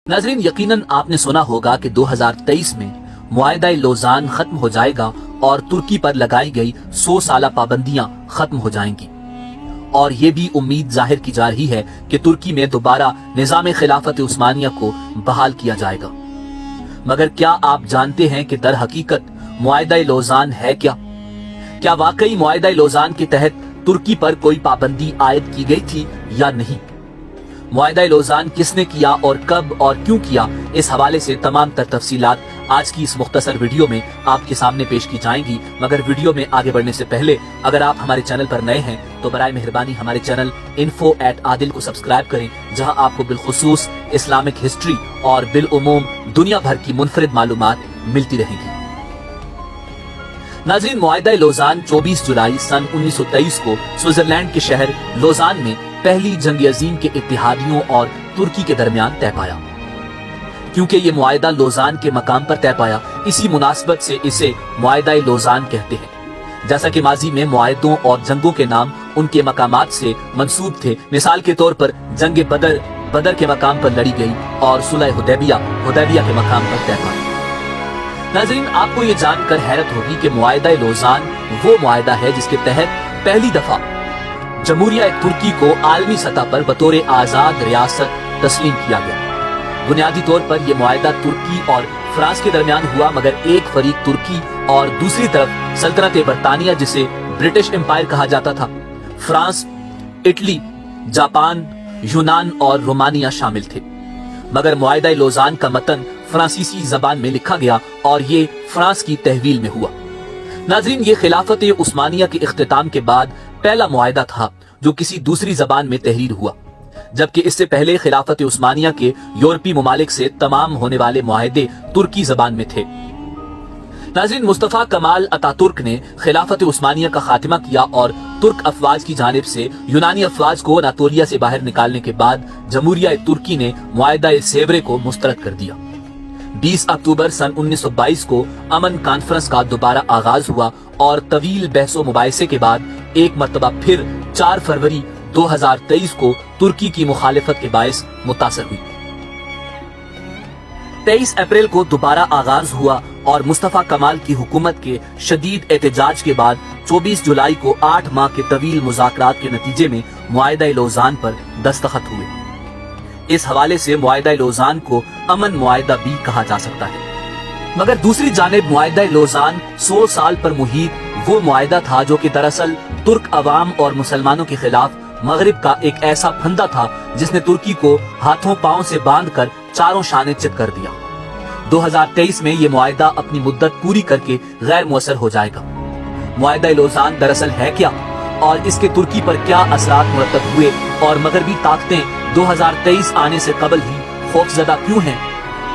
नाजरीन, यकीनन आपने सुना होगा कि 2023 में मुआहिदा लोज़ान खत्म हो जाएगा और तुर्की पर लगाई गई 100 साला पाबंदियां खत्म हो जाएंगी और ये भी उम्मीद जाहिर की जा रही है कि तुर्की में दोबारा निज़ाम खिलाफत उस्मानिया को बहाल किया जाएगा। मगर क्या आप जानते हैं कि दर हकीकत मुआहिदा लोज़ान है क्या? क्या वाकई मुआहिदा लोज़ान के तहत तुर्की पर कोई पाबंदी आयद की गई थी या नहीं? मुआहिदा लोज़ान किसने किया और कब और क्यों किया, इस हवाले से तमाम तर तफसीलात आज की इस मुख्तसर वीडियो में आपके सामने पेश की जाएंगी। मगर वीडियो में आगे बढ़ने से पहले अगर आप हमारे चैनल पर नए हैं तो बराए मेहरबानी हमारे चैनल info@adil को सब्सक्राइब करें, जहां आपको बिलखुसूस इस्लामिक हिस्ट्री और बिलउमूम दुनिया भर की मुनफरिद मालूमात मिलती रहेंगी। नाज़रीन, मुआहिदा लोज़ान 24 जुलाई सन 1923 को स्विट्जरलैंड के शहर लोज़ान में पहली जंग अजीम के इत्तेहादियों और तुर्की के दरमियान तय पाया। क्योंकि ये मुआहिदा लोज़ान के मकाम पर तय पाया, इसी मुनासबत से इसे मुआहिदा लोज़ान कहते हैं। जैसा कि माजी में मुआहिदों और जंगों के नाम उनके मकामात से मंसूब थे। मिसाल के तौर पर जंग बदर के मकाम पर लड़ी गई और सुलह हुदैबिया के मकाम पर तय पाया। नाज़रीन, आपको ये जानकर हैरत होगी कि मुआहिदा लोज़ान वो मुआहिदा है जिसके तहत पहली दफा जमहूरिया तुर्की को आलमी सतह पर बतौर आजाद रियासत तस्लीम किया गया। बुनियादी तौर पर यह मुआहिदा तुर्की और फ्रांस के दरमियान हुआ, मगर एक फरीक तुर्की और दूसरी तरफ सल्तनत बरतानिया, जिसे ब्रिटिश एम्पायर कहा जाता था, फ्रांस, इटली, जापान, यूनान और रोमानिया शामिल थे। मगर मुआहिदा लोज़ान का मतन फ्रांसीसी जबान में लिखा गया और ये फ्रांस की तहवील में हुआ। नाज़रीन, ये खिलाफत उस्मानिया के इख्तिताम के बाद पहला मुआहिदा था जो किसी दूसरी जबान में तहरीर हुआ, जबकि इससे पहले खिलाफत उस्मानिया के यूरोपीय ममालिक से तमाम होने वाले मुआहिदे तुर्की जबान में थे। नाज़रीन, मुस्तफा कमाल अतातुर्क ने खिलाफत उस्मानिया का खात्मा किया और तुर्क अफवाज की जानिब से यूनानी अफवाज को अनातोलिया से बाहर निकालने के बाद जमहूरिया तुर्की ने मुआहिदा सेवरे को मुस्तरद कर दिया। 20 अक्टूबर सन 1922 को अमन कॉन्फ्रेंस का दोबारा आगाज हुआ और तवील बहसो मुबाहिसे के बाद एक मरतबा फिर 4 फरवरी 2023 को तुर्की की मुखालिफत के बायस मुतासर हुई। 23 अप्रैल को दोबारा आगाज हुआ और मुस्तफा कमाल की हुकूमत के शदीद एहतजाज के बाद 24 जुलाई को 8 माह के तवील मुज़ाकरात के नतीजे में मुआहिदा लोज़ान पर दस्तखत हुए। इस हवाले से मुआहिदा लोज़ान को अमन मुआहिदा भी कहा जा सकता है। मगर दूसरी जानिब मुआहिदा लोज़ान 100 साल पर मुहित वो मुआहिदा था जो कि दरअसल तुर्क अवाम और मुसलमानों के खिलाफ मगरिब का एक ऐसा फंदा था जिसने तुर्की को हाथों पांव से बांधकर चारों शाने चित कर दिया। 2023 में ये मुआहिदा अपनी मुद्दत पूरी करके गैर मुअस्सर हो जाएगा। मुआहिदा लोज़ान दरअसल है क्या और इसके तुर्की पर क्या असरात मुरतब हुए और मगरबी ताकतें 2023 आने से कबल ही खौफजदा क्यों हैं,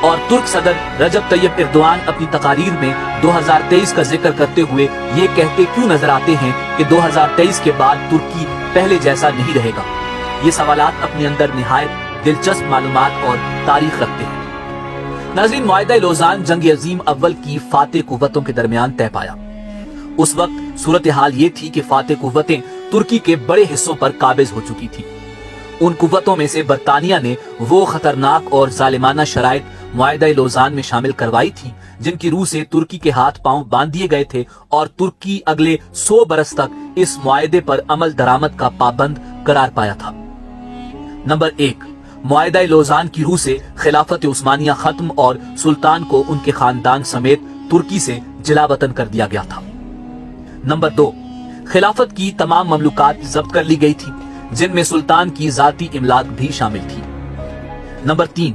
और तुर्क सदर रजब तैयब एर्दोआन अपनी तकारीर में 2023 का जिक्र करते हुए ये कहते क्यों नजर आते हैं कि 2023 के बाद तुर्की पहले जैसा नहीं रहेगा। ये सवालात अपने अंदर निहायत दिलचस्प मालूमात और तारीख रखते हैं। नाज़रीन, मुआहिदा लोज़ान जंग अजीम अव्वल की फातेह कुव्वतों के दरमियान तय पाया। उस वक्त सूरत हाल ये थी कि फातेह कुव्वतें तुर्की के बड़े हिस्सों पर काबिज हो चुकी थी। उन कुव्वतों में से बरतानिया ने वो खतरनाक और जालिमाना शराइत मुआहिदा लोज़ान में शामिल करवाई थी जिनकी रूह से तुर्की के हाथ पांव बांध दिए गए थे और तुर्की अगले 100 बरस तक इस मुआहिदे पर अमल दरामद का पाबंद करार पाया था। नंबर 1, मुआहिदा लोज़ान की रूह से खिलाफत उस्मानिया खत्म और सुल्तान को उनके खानदान समेत तुर्की से जिलावतन कर दिया गया था। नंबर 2, खिलाफत की तमाम ममलूकात जब्त कर ली गई थी जिनमें सुल्तान की जाती इमलाक भी शामिल थी। नंबर 3,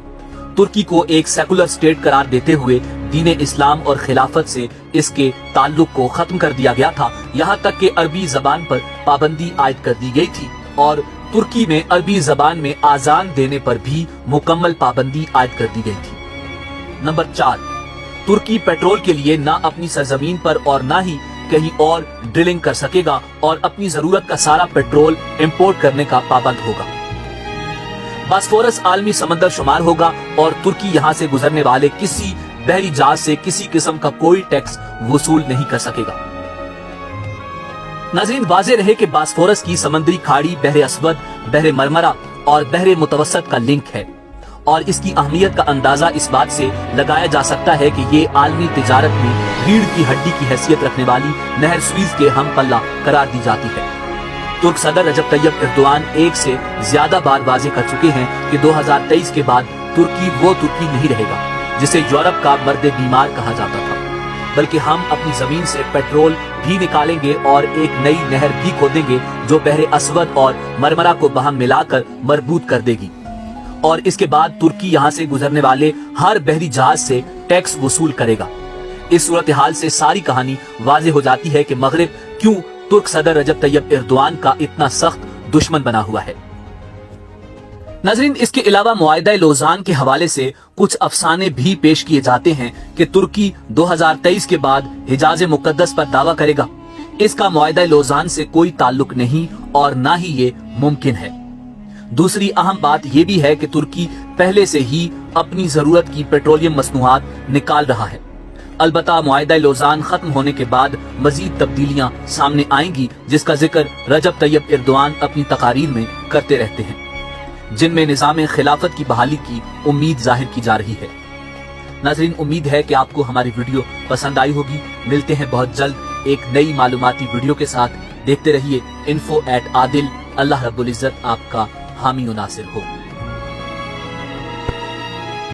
तुर्की को एक सेकुलर स्टेट करार देते हुए दीन इस्लाम और खिलाफत से इसके ताल्लुक को खत्म कर दिया गया था। यहाँ तक कि अरबी जबान पर पाबंदी आयद कर दी गई थी और तुर्की में अरबी जबान में आजान देने पर भी मुकम्मल पाबंदी आयद कर दी गई थी। नंबर 4, तुर्की पेट्रोल के लिए ना अपनी सरजमीन पर और ना ही कहीं और ड्रिलिंग कर सकेगा और अपनी जरूरत का सारा पेट्रोल इंपोर्ट करने का पाबंद होगा। बास्फोरस आलमी समंदर शुमार होगा और तुर्की यहाँ से गुजरने वाले किसी बहरी जहाज से किसी किस्म का कोई टैक्स वसूल नहीं कर सकेगा। नाज़रीन, वाज़ेह रहे कि बास्फोरस की समंदरी खाड़ी बहरे अस्वद, बहरे मरमरा और बहरे मुतवस्सत का लिंक है और इसकी अहमियत का अंदाजा इस बात से लगाया जा सकता है कि ये आलमी तिजारत में रीढ़ की हड्डी की हैसियत रखने वाली नहर स्वीज के हम पल्ला करार दी जाती है। तुर्क सदर रजब तैयब एर्दोआन एक से ज्यादा बार वाजे कर चुके हैं कि 2023 के बाद तुर्की वो तुर्की नहीं रहेगा जिसे यूरोप का मर्द बीमार कहा जाता था, बल्कि हम अपनी जमीन से पेट्रोल भी निकालेंगे और एक नई नहर भी खोदेंगे जो बहरे असवद और मरमरा को बहम मिलाकर मरबूत कर देगी। और इसके बाद तुर्की यहाँ से गुजरने वाले हर बहरी जहाज से टैक्स वसूल करेगा। इस सूरत हाल से सारी कहानी वाज़ेह हो जाती है कि मगरिब क्यों तुर्क सदर रजब तैयब एर्दोआन का इतना सख्त दुश्मन बना हुआ है। नाज़रीन, इसके अलावा मुआहिदा लोज़ान के हवाले से कुछ अफसाने भी पेश किए जाते हैं कि तुर्की 2023 के बाद हिजाज मुकद्दस पर दावा करेगा। इसका मुआहिदा लोज़ान से कोई ताल्लुक नहीं और ना ही ये मुमकिन है। दूसरी अहम बात यह भी है कि तुर्की पहले से ही अपनी जरूरत की पेट्रोलियम मसनूआत निकाल रहा है। अलबत्ता मुआहिदा लोज़ान खत्म होने के बाद मजीद तब्दीलियां सामने आएंगी, जिसका जिक्र रजब तैयब एर्दोआन अपनी तकारीर में करते रहते हैं, जिनमें निज़ाम खिलाफत की बहाली की उम्मीद जाहिर की जा रही है। नाज़रीन, उम्मीद है कि आपको हमारी वीडियो पसंद आई होगी। मिलते हैं बहुत जल्द एक नई मालूमाती वीडियो के साथ। देखते रहिए info@adil। अल्लाह रब्बुल इज़्ज़त आपका हामी व नासिर हो।